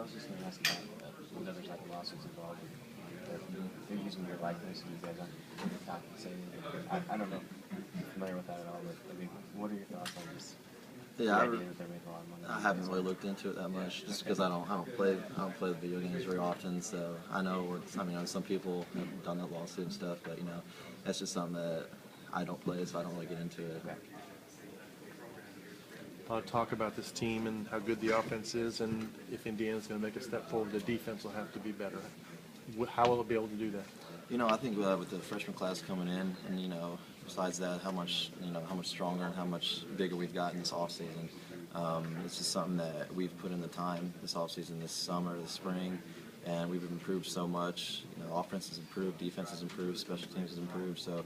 was just going to ask about another type of lawsuits involved. They're using your likeness, and you guys aren't compensating. I don't know if you're familiar with that at all, but I mean, what are your thoughts on this? Yeah, The idea that they're making a lot of money. I haven't really looked into it that much, just because I don't play the video games very often. So I know some people have done that lawsuit and stuff, but that's just something that I don't play, so I don't really get into it. A lot of talk about this team and how good the offense is, and if Indiana's going to make a step forward, the defense will have to be better. How will it be able to do that? I think with the freshman class coming in, and besides that, how much stronger and how much bigger we've gotten this offseason. It's just something that we've put in the time this offseason, this summer, this spring, and we've improved so much. Offense has improved, defense has improved, special teams has improved. So,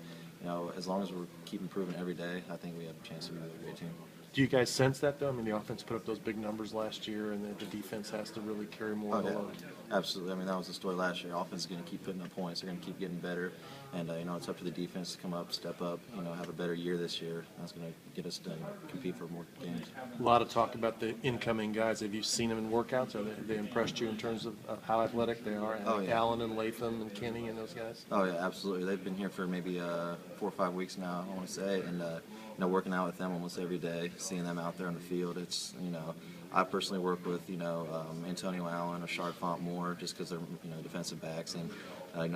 as long as we keep improving every day, I think we have a chance to be a great team. Do you guys sense that, though? I mean, the offense put up those big numbers last year, and the defense has to really carry more of the load. Absolutely. I mean, that was the story last year. Offense is going to keep putting up points. They're going to keep getting better. And, it's up to the defense to come up, step up, have a better year this year. That's going to get us to compete for more games. A lot of talk about the incoming guys. Have you seen them in workouts? Have they impressed you in terms of how athletic they are? Allen and Latham and Kenny and those guys? Oh, yeah, absolutely. They've been here for maybe 4 or 5 weeks now, I want to say. And, working out with them almost every day, seeing them out there on the field. It's, I personally work with, Antonio Allen, Ashard Font more, just because they're, defensive backs, and,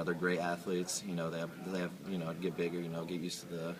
they're great athletes. They have, to get bigger, get used to the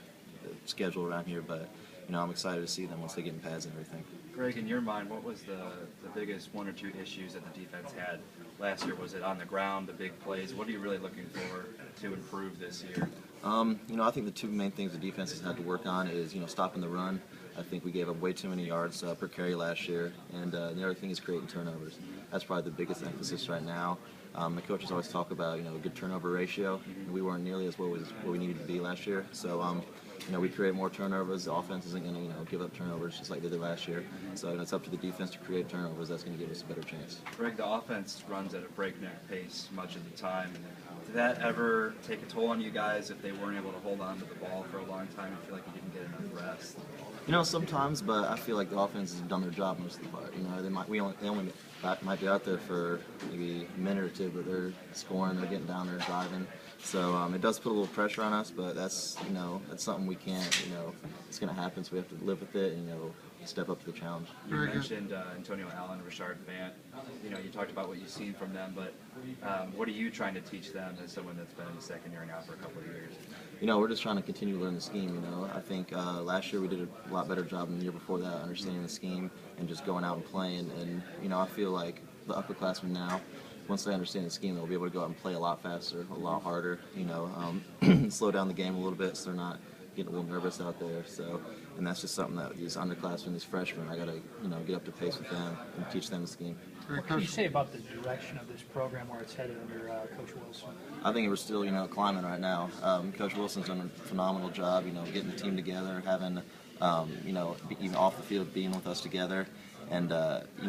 schedule around here. But, I'm excited to see them once they get in pads and everything. Greg, in your mind, what was the biggest 1 or 2 issues that the defense had last year? Was it on the ground, the big plays? What are you really looking for to improve this year? I think the 2 main things the defense has had to work on is, stopping the run. I think we gave up way too many yards per carry last year, and the other thing is creating turnovers. That's probably the biggest emphasis right now. The coaches always talk about, a good turnover ratio. We weren't nearly as where we needed to be last year. So, we create more turnovers. The offense isn't going to, give up turnovers just like they did last year. So it's up to the defense to create turnovers. That's going to give us a better chance. Greg, the offense runs at a breakneck pace much of the time. Did that ever take a toll on you guys if they weren't able to hold on to the ball for a long time? I feel like you didn't get enough rest. Sometimes, but I feel like the offense has done their job most of the part. They only might be out there for maybe a minute or 2, but they're scoring, they're getting down there, driving. So it does put a little pressure on us, but that's that's something we can't. It's going to happen, so we have to live with it and step up to the challenge. You mentioned Antonio Allen, Rashard Fant. You talked about what you've seen from them, but what are you trying to teach them as someone that's been in the second year now for a couple of years? We're just trying to continue to learn the scheme. I think last year we did a lot better job than the year before that, understanding the scheme and just going out and playing. And I feel like the upperclassmen now, once they understand the scheme, they'll be able to go out and play a lot faster, a lot harder. Slow down the game a little bit so they're not getting a little nervous out there. So, and that's just something that these underclassmen, these freshmen, I got to get up to pace with them and teach them the scheme. What can you say about the direction of this program, where it's headed under Coach Wilson? I think we're still, climbing right now. Coach Wilson's done a phenomenal job, getting the team together, having, even off the field, being with us together. And,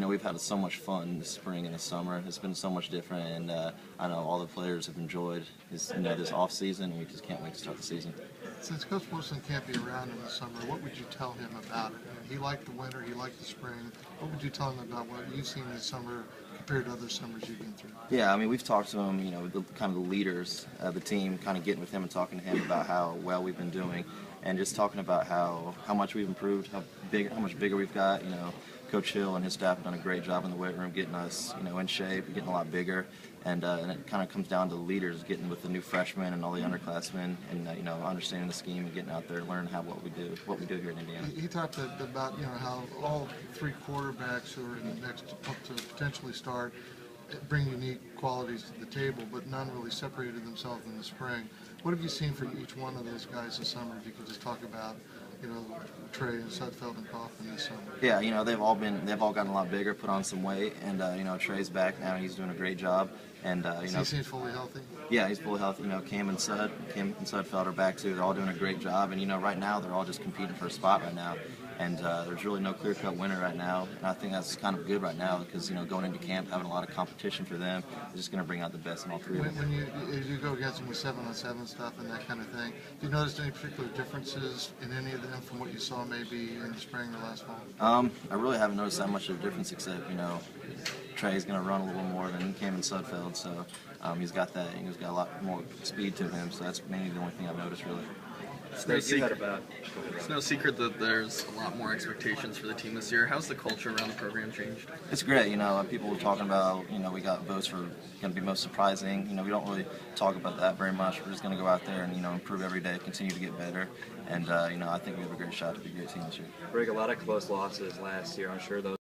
we've had so much fun this spring and this summer. It's been so much different, and I know all the players have enjoyed this off season, and we just can't wait to start the season. Since Coach Wilson can't be around in the summer, what would you tell him about it? He liked the winter, he liked the spring. What would you tell him about what you've seen this summer compared to other summers you've been through? Yeah, we've talked to him, kind of the leaders of the team, kind of getting with him and talking to him about how well we've been doing, and just talking about how much we've improved, how much bigger we've got. Coach Hill and his staff have done a great job in the weight room, getting us, in shape, getting a lot bigger, and it kind of comes down to the leaders getting with the new freshmen and all the underclassmen, and understanding the scheme and getting out there, learning what we do here in Indiana. He talked about how all 3 quarterbacks who are in the next to potentially start bring unique qualities to the table, but none really separated themselves in the spring. What have you seen from each one of those guys this summer? If you could just talk about Trey and Sudfeld and Kaufman this summer. Yeah, they've all gotten a lot bigger, put on some weight, and Trey's back now. He's doing a great job, and he seems fully healthy. Yeah, he's fully healthy. Cam and Sudfeld are back too. They're all doing a great job, and right now they're all just competing for a spot right now. And there's really no clear-cut winner right now, and I think that's kind of good right now because going into camp, having a lot of competition for them is just going to bring out the best in all 3 of them. When you go against them with 7-on-7 stuff and that kind of thing, have you noticed any particular differences in any of them from what you saw maybe in the spring or last fall? I really haven't noticed that much of a difference except Trey's going to run a little more than Cam and Sudfeld, so he's got that. He's got a lot more speed to him, so that's mainly the only thing I've noticed, really. It's no secret that there's a lot more expectations for the team this year. How's the culture around the program changed? It's great. People were talking about, we got votes for going to be most surprising. We don't really talk about that very much. We're just going to go out there and, improve every day, continue to get better. And, I think we have a great shot to be a great team this year. Greg, a lot of close losses last year. I'm sure those